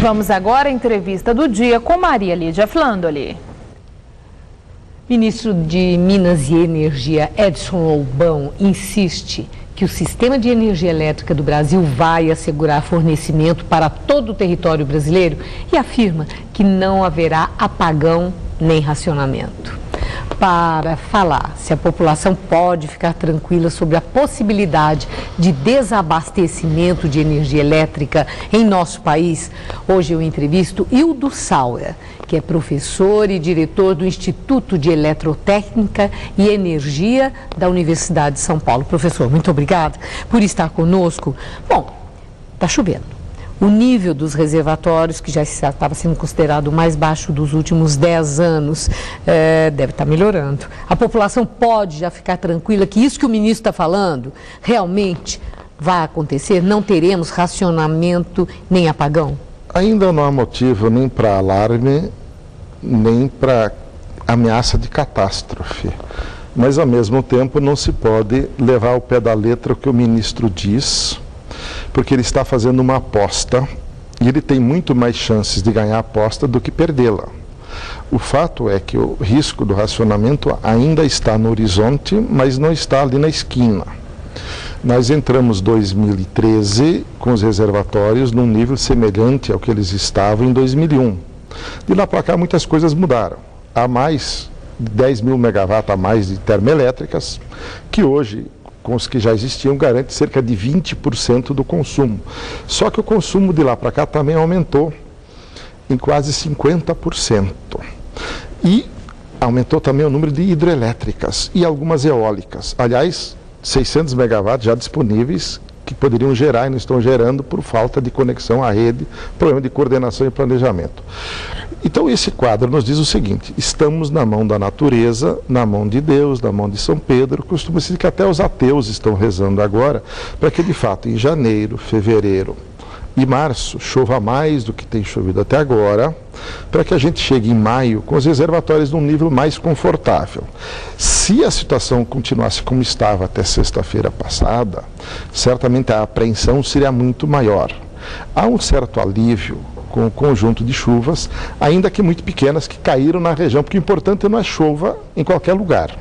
Vamos agora à entrevista do dia com Maria Lídia Flandoli. Ministro de Minas e Energia, Edson Lobão, insiste que o sistema de energia elétrica do Brasil vai assegurar fornecimento para todo o território brasileiro e afirma que não haverá apagão nem racionamento. Para falar se a população pode ficar tranquila sobre a possibilidade de desabastecimento de energia elétrica em nosso país, hoje eu entrevisto Hildo Sauer, que é professor e diretor do Instituto de Eletrotécnica e Energia da Universidade de São Paulo. Professor, muito obrigada por estar conosco. Bom, está chovendo. O nível dos reservatórios, que já estava sendo considerado o mais baixo dos últimos 10 anos, deve estar melhorando. A população pode já ficar tranquila que isso que o ministro está falando realmente vai acontecer? Não teremos racionamento nem apagão? Ainda não há motivo nem para alarme, nem para ameaça de catástrofe. Mas, ao mesmo tempo, não se pode levar ao pé da letra o que o ministro diz, porque ele está fazendo uma aposta e ele tem muito mais chances de ganhar a aposta do que perdê-la. O fato é que o risco do racionamento ainda está no horizonte, mas não está ali na esquina. Nós entramos em 2013 com os reservatórios num nível semelhante ao que eles estavam em 2001. De lá para cá muitas coisas mudaram. Há mais de 10 mil megawatts a mais de termoelétricas, que hoje, com os que já existiam, garante cerca de 20% do consumo. Só que o consumo de lá para cá também aumentou em quase 50%. E aumentou também o número de hidrelétricas e algumas eólicas. Aliás, 600 megawatts já disponíveis, que poderiam gerar e não estão gerando por falta de conexão à rede, problema de coordenação e planejamento. Então esse quadro nos diz o seguinte: estamos na mão da natureza, na mão de Deus, na mão de São Pedro. Costuma-se dizer que até os ateus estão rezando agora para que de fato em janeiro, fevereiro e março chova mais do que tem chovido até agora, para que a gente chegue em maio com os reservatórios num nível mais confortável. Se a situação continuasse como estava até sexta-feira passada, certamente a apreensão seria muito maior. Há um certo alívio com o conjunto de chuvas, ainda que muito pequenas, que caíram na região, porque o importante não é chuva em qualquer lugar.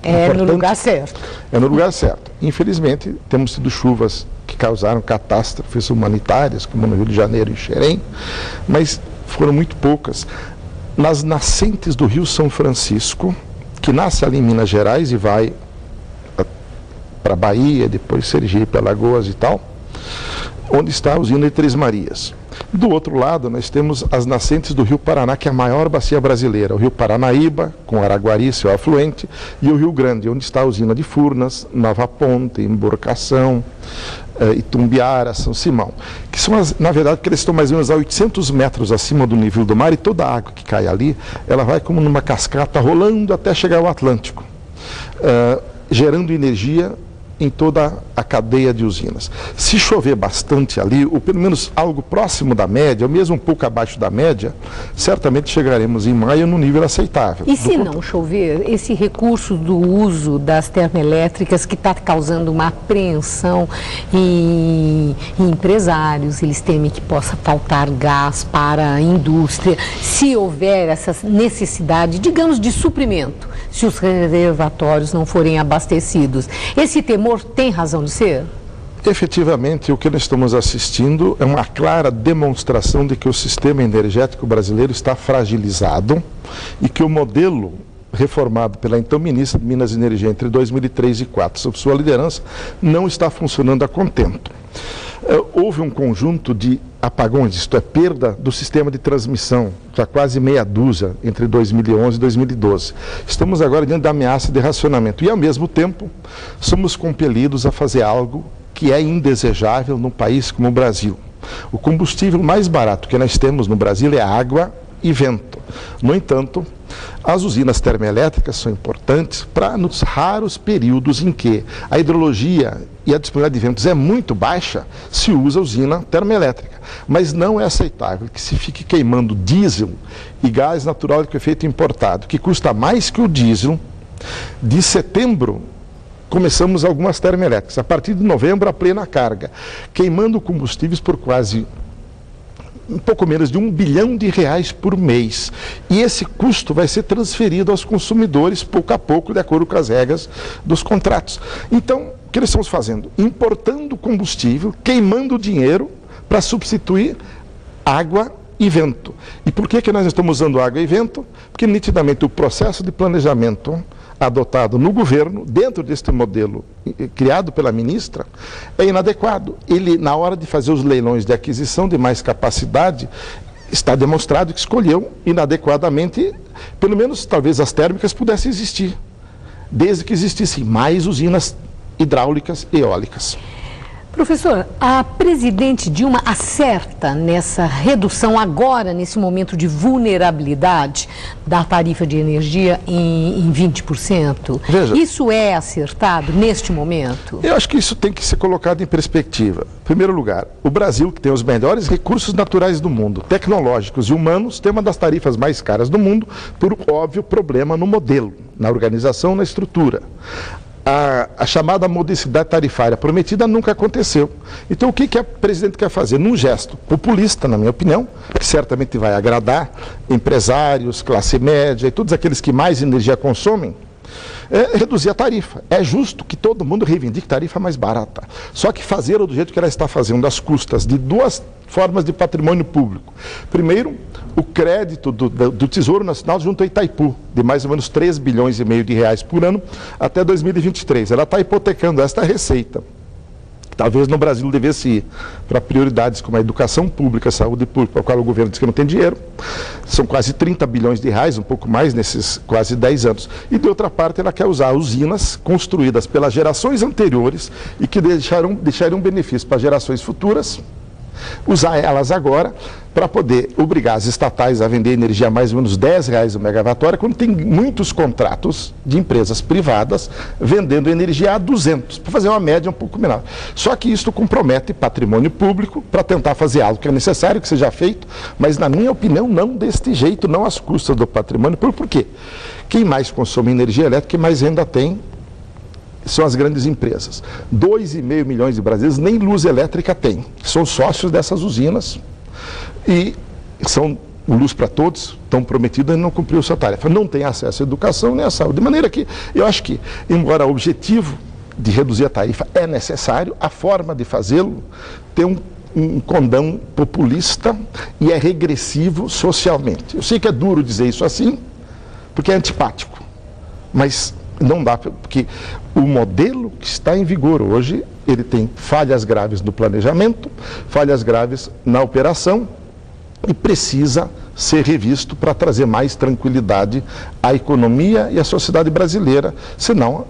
É no lugar certo. É no lugar certo. Infelizmente, temos tido chuvas que causaram catástrofes humanitárias, como no Rio de Janeiro e Xerém, mas foram muito poucas. Nas nascentes do Rio São Francisco, que nasce ali em Minas Gerais e vai para Bahia, depois Sergipe, Alagoas e tal, onde está a usina de Três Marias. Do outro lado, nós temos as nascentes do Rio Paraná, que é a maior bacia brasileira, o Rio Paranaíba, com Araguari, seu afluente, e o Rio Grande, onde está a usina de Furnas, Nova Ponte, Emborcação, Itumbiara, São Simão, que são, na verdade, que eles estão mais ou menos a 800 metros acima do nível do mar, e toda a água que cai ali, ela vai como numa cascata rolando até chegar ao Atlântico, gerando energia em toda a cadeia de usinas. Se chover bastante ali, ou pelo menos algo próximo da média, ou mesmo um pouco abaixo da média, certamente chegaremos em maio num nível aceitável. E se não chover, esse recurso do uso das termoelétricas que está causando uma apreensão em empresários, eles temem que possa faltar gás para a indústria, se houver essa necessidade, digamos, de suprimento, se os reservatórios não forem abastecidos. Esse temor tem razão de ser? Efetivamente, o que nós estamos assistindo é uma clara demonstração de que o sistema energético brasileiro está fragilizado e que o modelo reformado pela então ministra de Minas e Energia entre 2003 e 2004, sob sua liderança, não está funcionando a contento. Houve um conjunto de apagões, isto é, perda do sistema de transmissão, já quase meia dúzia entre 2011 e 2012. Estamos agora diante da ameaça de racionamento e, ao mesmo tempo, somos compelidos a fazer algo que é indesejável num país como o Brasil. O combustível mais barato que nós temos no Brasil é água e vento. No entanto, as usinas termoelétricas são importantes para nos raros períodos em que a hidrologia e a disponibilidade de ventos é muito baixa, se usa a usina termoelétrica. Mas não é aceitável que se fique queimando diesel e gás natural de efeito importado, que custa mais que o diesel. De setembro, começamos algumas termoelétricas. A partir de novembro, a plena carga, queimando combustíveis por quase um pouco menos de R$1 bilhão por mês. E esse custo vai ser transferido aos consumidores pouco a pouco, de acordo com as regras dos contratos. Então, o que nós estamos fazendo? Importando combustível, queimando dinheiro para substituir água e vento. E por que nós estamos usando água e vento? Porque nitidamente o processo de planejamento adotado no governo, dentro deste modelo criado pela ministra, é inadequado. Ele, na hora de fazer os leilões de aquisição de mais capacidade, está demonstrado que escolheu inadequadamente, pelo menos talvez as térmicas pudessem existir, desde que existissem mais usinas hidráulicas e eólicas. Professor, a presidente Dilma acerta nessa redução agora, nesse momento de vulnerabilidade da tarifa de energia em 20%? Veja, isso é acertado neste momento? Eu acho que isso tem que ser colocado em perspectiva. Em primeiro lugar, o Brasil, que tem os melhores recursos naturais do mundo, tecnológicos e humanos, tem uma das tarifas mais caras do mundo por óbvio problema no modelo, na organização, na estrutura. A chamada modicidade tarifária prometida nunca aconteceu. Então, o que a presidente quer fazer? Num gesto populista, na minha opinião, que certamente vai agradar empresários, classe média e todos aqueles que mais energia consomem, é reduzir a tarifa. É justo que todo mundo reivindique tarifa mais barata. Só que fazê-la do jeito que ela está fazendo, às custas de duas formas de patrimônio público. Primeiro, o crédito do Tesouro Nacional junto a Itaipu, de mais ou menos 3,5 bilhões de reais por ano até 2023. Ela está hipotecando esta receita. Talvez no Brasil devesse ir para prioridades como a educação pública, a saúde pública, para a qual o governo diz que não tem dinheiro. São quase 30 bilhões de reais, um pouco mais nesses quase 10 anos. E de outra parte, ela quer usar usinas construídas pelas gerações anteriores e que deixariam benefício para gerações futuras, usar elas agora para poder obrigar as estatais a vender energia a mais ou menos R$10 o megawatt-hora, quando tem muitos contratos de empresas privadas vendendo energia a 200, para fazer uma média um pouco menor. Só que isso compromete patrimônio público para tentar fazer algo que é necessário que seja feito, mas na minha opinião não deste jeito, não às custas do patrimônio público. Por quê? Quem mais consome energia elétrica e mais renda tem são as grandes empresas. 2,5 milhões de brasileiros nem luz elétrica têm. São sócios dessas usinas e são luz para todos, estão prometidos e não cumpriu sua tarefa. Não tem acesso à educação nem à saúde. De maneira que eu acho que, embora o objetivo de reduzir a tarifa é necessário, a forma de fazê-lo tem um condão populista e é regressivo socialmente. Eu sei que é duro dizer isso assim, porque é antipático, mas não dá, porque o modelo que está em vigor hoje, ele tem falhas graves no planejamento, falhas graves na operação e precisa ser revisto para trazer mais tranquilidade à economia e à sociedade brasileira, senão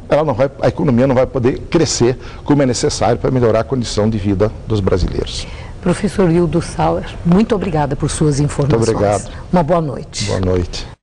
a economia não vai poder crescer como é necessário para melhorar a condição de vida dos brasileiros. Professor Hildo Sauer, muito obrigada por suas informações. Muito obrigado. Uma boa noite. Boa noite.